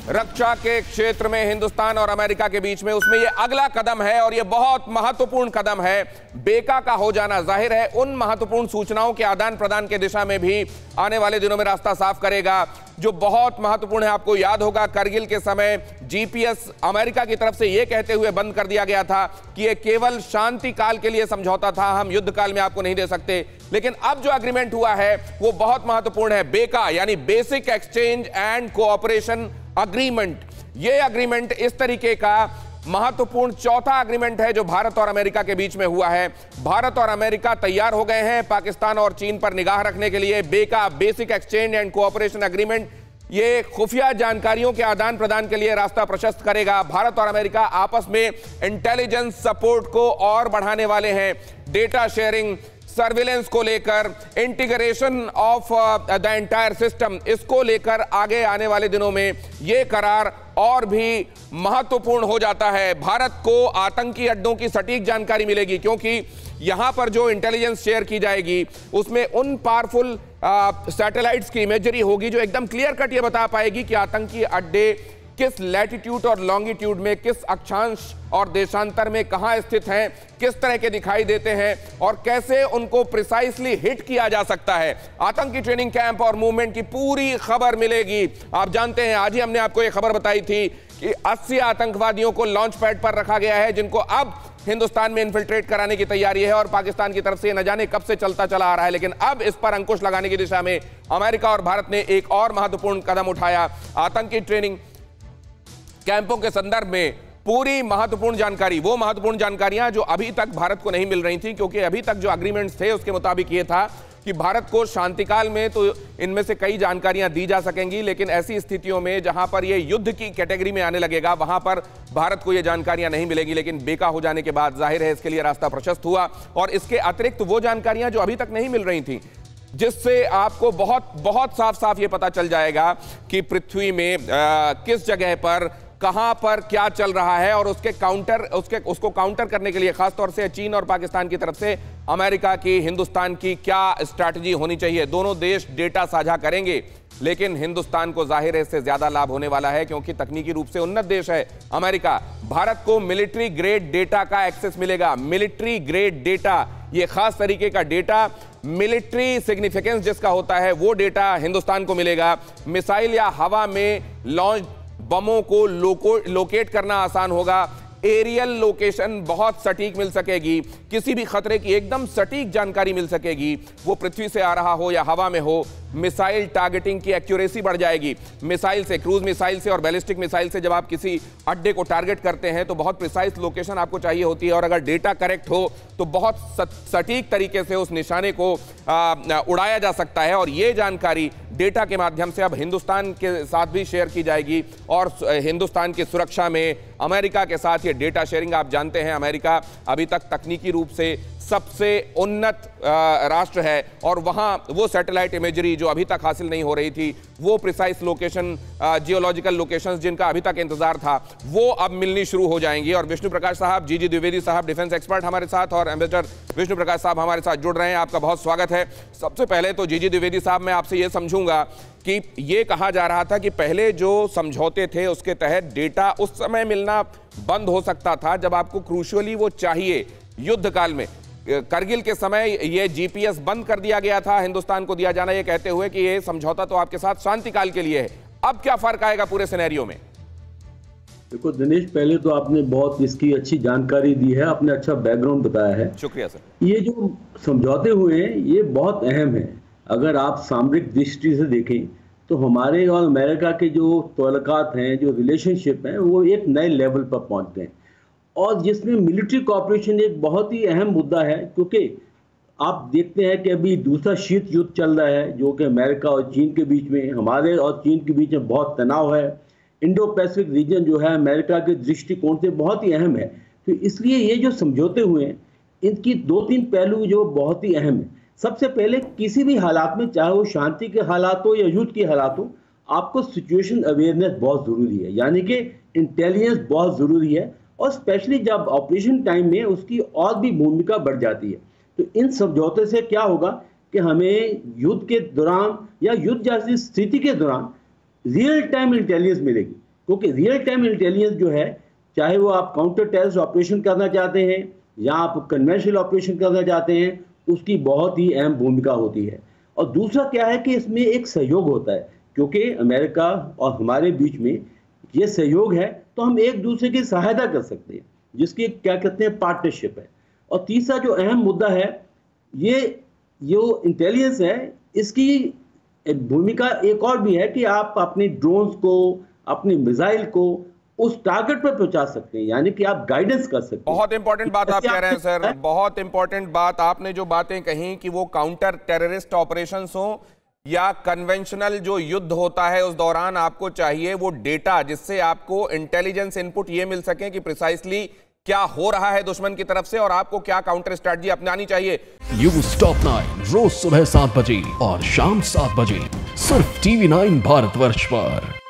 रक्षा के क्षेत्र में हिंदुस्तान और अमेरिका के बीच में, उसमें यह अगला कदम है और यह बहुत महत्वपूर्ण कदम है। बेका का हो जाना जाहिर है उन महत्वपूर्ण सूचनाओं के आदान प्रदान के दिशा में भी आने वाले दिनों में रास्ता साफ करेगा, जो बहुत महत्वपूर्ण है। आपको याद होगा करगिल के समय जीपीएस अमेरिका की तरफ से यह कहते हुए बंद कर दिया गया था कि यह केवल शांति काल के लिए समझौता था, हम युद्ध काल में आपको नहीं दे सकते। लेकिन अब जो एग्रीमेंट हुआ है वो बहुत महत्वपूर्ण है। बेका यानी basic exchange and cooperation agreement, ये अग्रीमेंट इस तरीके का महत्वपूर्ण चौथा एग्रीमेंट है जो भारत और अमेरिका के बीच में हुआ है। भारत और अमेरिका तैयार हो गए हैं पाकिस्तान और चीन पर निगाह रखने के लिए। बेका basic exchange and cooperation agreement ये खुफिया जानकारियों के आदान प्रदान के लिए रास्ता प्रशस्त करेगा। भारत और अमेरिका आपस में इंटेलिजेंस सपोर्ट को और बढ़ाने वाले हैं। डेटा शेयरिंग, सर्विलेंस को लेकर, integration of the entire system, इसको लेकर आगे आने वाले दिनों में यह करार और भी महत्वपूर्ण हो जाता है। भारत को आतंकी अड्डों की सटीक जानकारी मिलेगी क्योंकि यहां पर जो इंटेलिजेंस शेयर की जाएगी उसमें उन पावरफुल सैटेलाइट्स की इमेजरी होगी जो एकदम क्लियर कट ये बता पाएगी कि आतंकी अड्डे किस लैटिट्यूड और लॉन्गिट्यूड में, किस अक्षांश और देशांतर में कहां स्थित हैं, किस तरह के दिखाई देते हैं और कैसे उनको प्रिसाइसली हिट किया जा सकता है। आतंकी ट्रेनिंग कैंप और मूवमेंट की पूरी खबर मिलेगी। आप जानते हैं आज ही हमने आपको यह खबर बताई थी कि 80 आतंकवादियों को लॉन्च पैड पर रखा गया है जिनको अब हिंदुस्तान में इन्फिल्ट्रेट कराने की तैयारी है और पाकिस्तान की तरफ से न जाने कब से चलता चला आ रहा है। लेकिन अब इस पर अंकुश लगाने की दिशा में अमेरिका और भारत ने एक और महत्वपूर्ण कदम उठाया। आतंकी ट्रेनिंग कैंपों के संदर्भ में पूरी महत्वपूर्ण जानकारी, वो महत्वपूर्ण जानकारियां जो अभी तक भारत को नहीं मिल रही थी क्योंकि अभी तक जो एग्रीमेंट्स थे उसके मुताबिक ये था कि भारत को शांतिकाल में तो इनमें से कई जानकारियां दी जा सकेंगी, लेकिन ऐसी स्थितियों में जहां पर ये युद्ध की कैटेगरी में आने लगेगा वहां पर भारत को ये जानकारियां नहीं मिलेगी। लेकिन बेका हो जाने के बाद जाहिर है इसके लिए रास्ता प्रशस्त हुआ और इसके अतिरिक्त वो जानकारियां जो अभी तक नहीं मिल रही थी जिससे आपको बहुत बहुत साफ साफ ये पता चल जाएगा कि पृथ्वी में किस जगह पर कहां पर क्या चल रहा है और उसको काउंटर करने के लिए खासतौर से चीन और पाकिस्तान की तरफ से अमेरिका की, हिंदुस्तान की क्या स्ट्रैटेजी होनी चाहिए। दोनों देश डेटा साझा करेंगे लेकिन हिंदुस्तान को जाहिर है इससे ज्यादा लाभ होने वाला है क्योंकि तकनीकी रूप से उन्नत देश है अमेरिका। भारत को मिलिट्री ग्रेड डेटा का एक्सेस मिलेगा। मिलिट्री ग्रेड डेटा, ये खास तरीके का डेटा, मिलिट्री सिग्निफिकेंस जिसका होता है वो डेटा हिंदुस्तान को मिलेगा। मिसाइल या हवा में लॉन्च बमों को लोकेट करना आसान होगा। एरियल लोकेशन बहुत सटीक मिल सकेगी, किसी भी खतरे की एकदम सटीक जानकारी मिल सकेगी, वो पृथ्वी से आ रहा हो या हवा में हो। मिसाइल टारगेटिंग की एक्यूरेसी बढ़ जाएगी। मिसाइल से, क्रूज मिसाइल से और बैलिस्टिक मिसाइल से जब आप किसी अड्डे को टारगेट करते हैं तो बहुत प्रिसाइज लोकेशन आपको चाहिए होती है और अगर डेटा करेक्ट हो तो बहुत सटीक तरीके से उस निशाने को उड़ाया जा सकता है। और ये जानकारी डेटा के माध्यम से अब हिंदुस्तान के साथ भी शेयर की जाएगी और हिंदुस्तान की सुरक्षा में अमेरिका के साथ ये डेटा शेयरिंग, आप जानते हैं अमेरिका अभी तक तकनीकी रूप से सबसे उन्नत राष्ट्र है और वहां वो सैटेलाइट इमेजरी जो अभी तक हासिल नहीं हो रही थी, वो प्रिसाइज लोकेशन, जियोलॉजिकल लोकेशंस जिनका अभी तक इंतजार था, वो अब मिलनी शुरू हो जाएंगी। और विष्णु प्रकाश साहब, जीजी द्विवेदी साहब, डिफेंस एक्सपर्ट हमारे साथ और एम्बेसडर विष्णु प्रकाश साहब हमारे साथ जुड़ रहे हैं। आपका बहुत स्वागत है। सबसे पहले तो जीजी द्विवेदी साहब मैं आपसे ये समझूंगा कि ये कहा जा रहा था कि पहले जो समझौते थे उसके तहत डेटा उस समय मिलना बंद हो सकता था जब आपको क्रूशियली वो चाहिए युद्ध काल में। करगिल के समय ये जीपीएस बंद कर दिया गया था हिंदुस्तान को दिया जाना, ये कहते हुए कि ये समझौता तो आपके साथ शांति काल के लिए है। अब क्या फर्क आएगा पूरे सिनेरियो में? देखो दिनेश, पहले तो आपने बहुत इसकी अच्छी जानकारी दी है, आपने अच्छा बैकग्राउंड बताया है। शुक्रिया सर। ये जो समझौते हुए हैं ये बहुत अहम है। अगर आप सामरिक दृष्टि से देखें तो हमारे और अमेरिका के जो ताल्लुकात हैं, जो रिलेशनशिप हैं, वो एक नए लेवल पर पहुंच गए और जिसमें मिलिट्री कोऑपरेशन एक बहुत ही अहम मुद्दा है क्योंकि आप देखते हैं कि अभी दूसरा शीत युद्ध चल रहा है जो कि अमेरिका और चीन के बीच में, हमारे और चीन के बीच में बहुत तनाव है। इंडो पैसिफिक रीजन जो है अमेरिका के दृष्टिकोण से बहुत ही अहम है। तो इसलिए ये जो समझौते हुए हैं इनकी 2-3 पहलू जो बहुत ही अहम है। सबसे पहले किसी भी हालात में, चाहे वो शांति के हालात हो या युद्ध के हालात हो, आपको सिचुएशन अवेयरनेस बहुत ज़रूरी है, यानी कि इंटेलिजेंस बहुत ज़रूरी है और स्पेशली जब ऑपरेशन टाइम में उसकी और भी भूमिका बढ़ जाती है। तो इन समझौते से क्या होगा कि हमें युद्ध के दौरान या युद्ध जैसी स्थिति के दौरान रियल टाइम इंटेलिजेंस मिलेगी क्योंकि रियल टाइम इंटेलिजेंस जो है, चाहे वो आप काउंटर टेररिस्ट ऑपरेशन करना चाहते हैं या आप कन्वेंशनल ऑपरेशन करना चाहते हैं, उसकी बहुत ही अहम भूमिका होती है। और दूसरा क्या है कि इसमें एक सहयोग होता है, क्योंकि अमेरिका और हमारे बीच में ये सहयोग है तो हम एक दूसरे की सहायता कर सकते हैं, जिसकी क्या कहते हैं पार्टनरशिप है। और तीसरा जो अहम मुद्दा है, ये जो इंटेलिजेंस है, इसकी भूमिका एक और भी है कि आप अपने ड्रोन्स को, अपनी मिसाइल को उस टारगेट पर पहुंचा सकते हैं, यानी कि आप गाइडेंस कर सकते हैं। बहुत इंपॉर्टेंट बात आप कह रहे हैं सर, बहुत इंपॉर्टेंट बात आपने जो बातें कही कि वो काउंटर टेररिस्ट ऑपरेशंस हो या कन्वेंशनल जो युद्ध होता है, उस दौरान आपको चाहिए वो डेटा जिससे आपको इंटेलिजेंस इनपुट ये मिल सके कि प्रिसाइसली क्या हो रहा है दुश्मन की तरफ से और आपको क्या काउंटर स्ट्रेटजी अपनानी चाहिए। न्यूज़ टॉप 9 रोज सुबह 7 बजे और शाम 7 बजे सिर्फ TV9 भारतवर्ष पर।